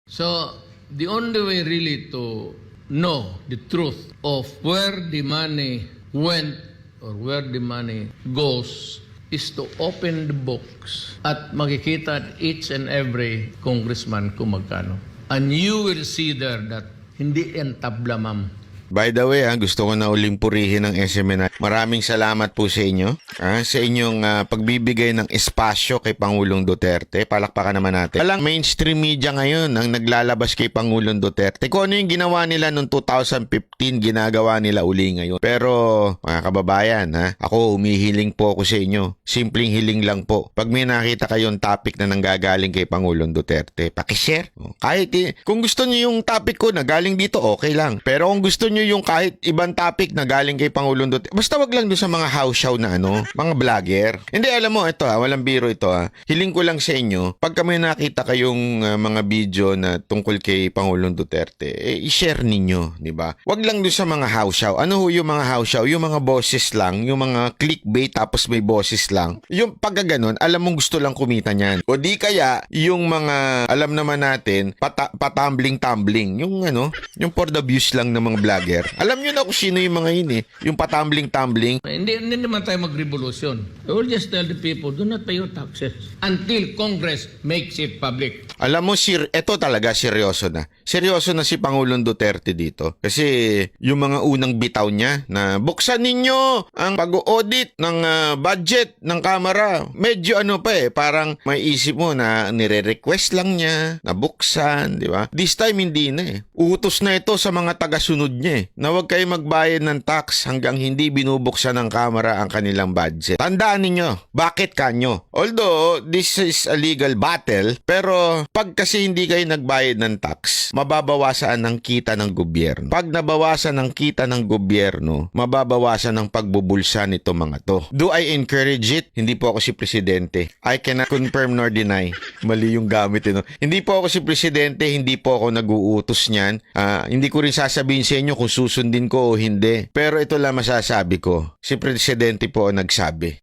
So, the only way really to know the truth of where the money went or where the money goes is to open the books at makikita at each and every congressman kung magkano. And you will see there that hindi yan tabla, ma'am. By the way, gusto ko na uling purihin ng SMNI. Maraming salamat po sa inyo. Sa inyong pagbibigay ng espasyo kay Pangulong Duterte. Palakpakan naman natin. Walang mainstream media ngayon ang naglalabas kay Pangulong Duterte. Kung ano yung ginawa nila noong 2015, ginagawa nila uli ngayon. Pero, mga kababayan, ako humihiling po ako sa inyo. Simpleng hiling lang po. Pag may nakita kayong topic na nanggagaling kay Pangulong Duterte, pakishare. Kahit kung gusto niyo yung topic ko na galing dito, okay lang. Pero kung gusto niyo yung kahit ibang topic na galing kay Pangulong Duterte, basta wag lang doon sa mga house show na mga vlogger. Hindi, alam mo, ito walang biro ito Hiling ko lang sa inyo, pag kami nakita kayong mga video na tungkol kay Pangulong Duterte, i-share ninyo, di ba? Wag lang doon sa mga house show. Ano ho yung mga house show? Yung mga boses lang, yung mga clickbait tapos may boses lang. Yung pagka ganun, alam mong gusto lang kumita niyan. O di kaya, yung mga, alam naman natin, patambling-tambling. Yung for the views lang ng mga vlogger. Alam nyo na kung sino yung mga yun yung patambling-tambling. Hindi naman tayo mag-revolution. We will just tell the people, do not pay your taxes until Congress makes it public. Alam mo, eto talaga seryoso na. Seryoso na si Pangulong Duterte dito. Kasi yung mga unang bitaw niya na buksan ninyo ang pag-audit ng budget ng Kamara. Medyo parang may isip mo na nire-request lang niya na buksan, di ba? This time hindi na Utos na ito sa mga tagasunod niya na huwag kayo magbayad ng tax hanggang hindi binubuksan ng Kamara ang kanilang budget. Tandaan ninyo, bakit kanyo? Although this is a legal battle, pero pag kasi hindi kayo nagbayad ng tax, mababawasan ang kita ng gobyerno. Pag nabawasan ang kita ng gobyerno, mababawasan ang pagbubulsa nito mga to. Do I encourage it? Hindi po ako si Presidente. I cannot confirm nor deny. Mali yung gamit Hindi po ako si Presidente, hindi po ako nag-uutos niyan. Hindi ko rin sasabihin sa inyo kung susundin ko o hindi. Pero ito lang masasabi ko. Si Presidente po ang nagsabi.